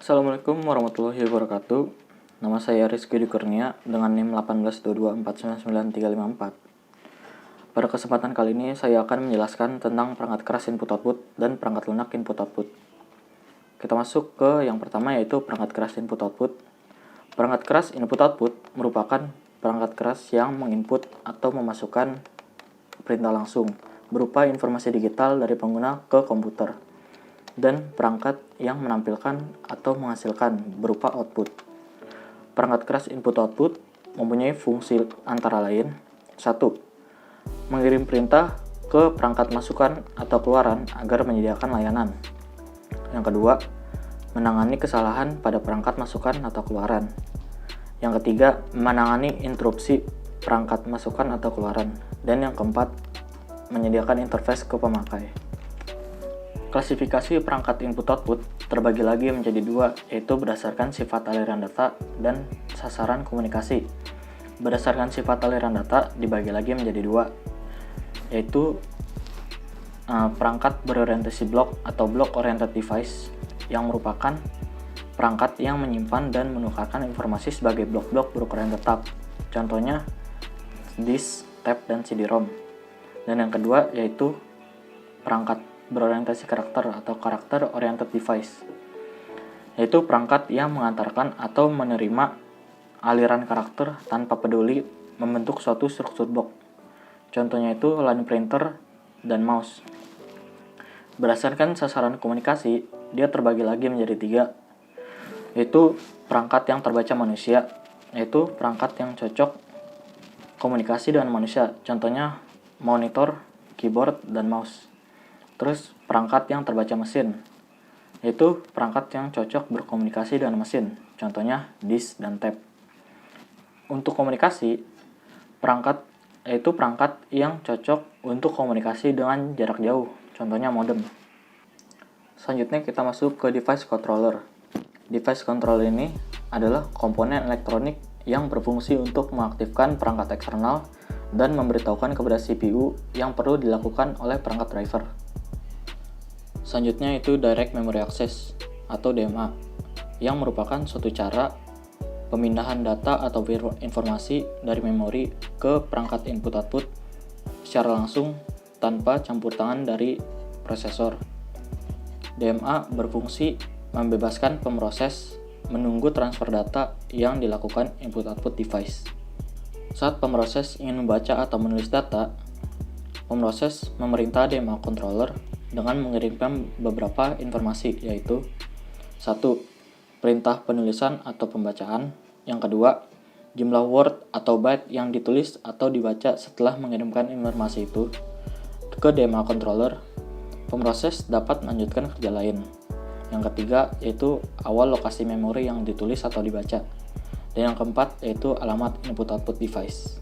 Assalamualaikum warahmatullahi wabarakatuh. Nama saya Rizky Kurnia dengan NIM 18224999354. Pada kesempatan kali ini saya akan menjelaskan tentang perangkat keras input-output dan perangkat lunak input-output. Kita masuk ke yang pertama, yaitu perangkat keras input-output. Perangkat keras input-output merupakan perangkat keras yang menginput atau memasukkan perintah langsung berupa informasi digital dari pengguna ke komputer, dan perangkat yang menampilkan atau menghasilkan berupa output. Perangkat keras input-output mempunyai fungsi antara lain: 1. Mengirim perintah ke perangkat masukan atau keluaran agar menyediakan layanan. Yang kedua, menangani kesalahan pada perangkat masukan atau keluaran. Yang ketiga, menangani interupsi perangkat masukan atau keluaran. Dan yang keempat, menyediakan interface ke pemakai. Klasifikasi perangkat input-output terbagi lagi menjadi dua, yaitu berdasarkan sifat aliran data dan sasaran komunikasi. Berdasarkan sifat aliran data dibagi lagi menjadi dua, yaitu perangkat berorientasi blok atau block oriented device, yang merupakan perangkat yang menyimpan dan menukarkan informasi sebagai blok-blok berukuran tetap. Contohnya disk, tab, dan CD-ROM. Dan yang kedua yaitu perangkat berorientasi karakter atau karakter oriented device, yaitu perangkat yang mengantarkan atau menerima aliran karakter tanpa peduli membentuk suatu struktur blok. Contohnya itu line printer dan mouse. Berdasarkan sasaran komunikasi, dia terbagi lagi menjadi tiga, yaitu perangkat yang terbaca manusia, yaitu perangkat yang cocok komunikasi dengan manusia. Contohnya monitor, keyboard, dan mouse. Terus perangkat yang terbaca mesin, yaitu perangkat yang cocok berkomunikasi dengan mesin, contohnya disk dan tab. Untuk komunikasi, yaitu perangkat yang cocok untuk komunikasi dengan jarak jauh, contohnya modem. Selanjutnya kita masuk ke device controller. Device controller ini adalah komponen elektronik yang berfungsi untuk mengaktifkan perangkat eksternal dan memberitahukan kepada CPU yang perlu dilakukan oleh perangkat driver. Selanjutnya itu Direct Memory Access atau DMA, yang merupakan suatu cara pemindahan data atau informasi dari memori ke perangkat input-output secara langsung tanpa campur tangan dari prosesor. DMA berfungsi membebaskan pemroses menunggu transfer data yang dilakukan input-output device. Saat pemroses ingin membaca atau menulis data, pemroses memerintah DMA controller dengan mengirimkan beberapa informasi, yaitu 1. Perintah penulisan atau pembacaan. Yang kedua, jumlah word atau byte yang ditulis atau dibaca setelah mengirimkan informasi itu ke DMA controller. Pemroses dapat melanjutkan kerja lain. Yang ketiga yaitu awal lokasi memori yang ditulis atau dibaca. Dan yang keempat yaitu alamat input-output device.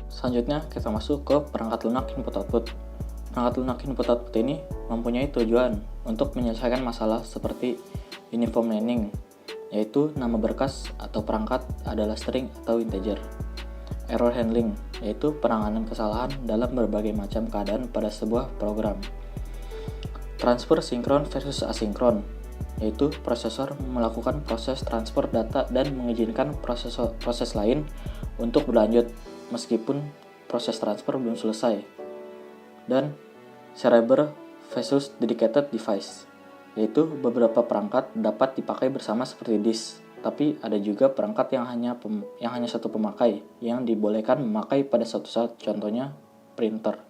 Selanjutnya kita masuk ke perangkat lunak input-output. Perangkat lunak input-output ini mempunyai tujuan untuk menyelesaikan masalah seperti uniform naming, yaitu nama berkas atau perangkat adalah string atau integer. Error handling, yaitu penanganan kesalahan dalam berbagai macam keadaan pada sebuah program. Transfer sinkron versus asinkron, yaitu prosesor melakukan proses transfer data dan mengizinkan proses lain untuk berlanjut meskipun proses transfer belum selesai. Dan server versus dedicated device, yaitu beberapa perangkat dapat dipakai bersama seperti disk, tapi ada juga perangkat yang hanya satu pemakai yang dibolehkan memakai pada suatu saat, contohnya printer.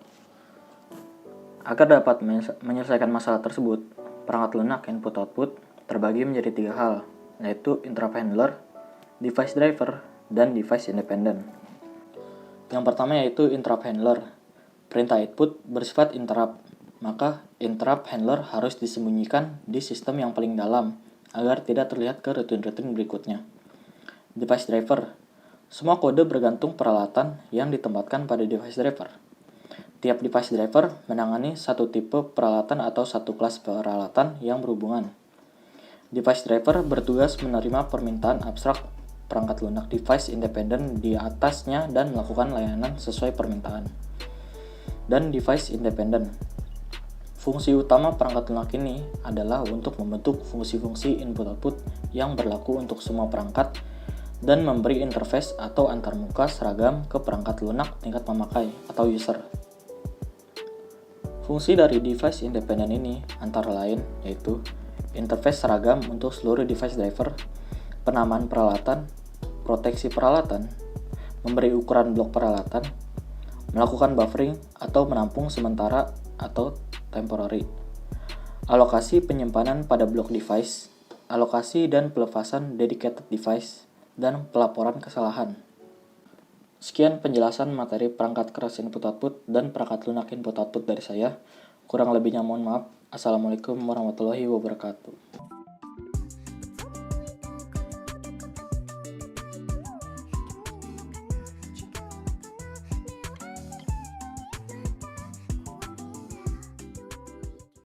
Agar dapat menyelesaikan masalah tersebut, perangkat lunak input-output terbagi menjadi tiga hal, yaitu interrupt handler, device driver, dan device independent. Yang pertama yaitu interrupt handler. Perintah input bersifat interrupt, maka interrupt handler harus disembunyikan di sistem yang paling dalam agar tidak terlihat ke rutin-rutin berikutnya. Device driver. Semua kode bergantung peralatan yang ditempatkan pada device driver. Tiap device driver menangani satu tipe peralatan atau satu kelas peralatan yang berhubungan. Device driver bertugas menerima permintaan abstrak perangkat lunak device independent di atasnya dan melakukan layanan sesuai permintaan. Dan device independent. Fungsi utama perangkat lunak ini adalah untuk membentuk fungsi-fungsi input-output yang berlaku untuk semua perangkat dan memberi interface atau antarmuka seragam ke perangkat lunak tingkat memakai atau user. Fungsi dari device independen ini antara lain yaitu interface seragam untuk seluruh device driver, penamaan peralatan, proteksi peralatan, memberi ukuran blok peralatan, melakukan buffering atau menampung sementara atau temporary, alokasi penyimpanan pada blok device, alokasi dan pelepasan dedicated device, dan pelaporan kesalahan. Sekian penjelasan materi perangkat keras input-output dan perangkat lunak input-output dari saya. Kurang lebihnya mohon maaf. Assalamualaikum warahmatullahi wabarakatuh.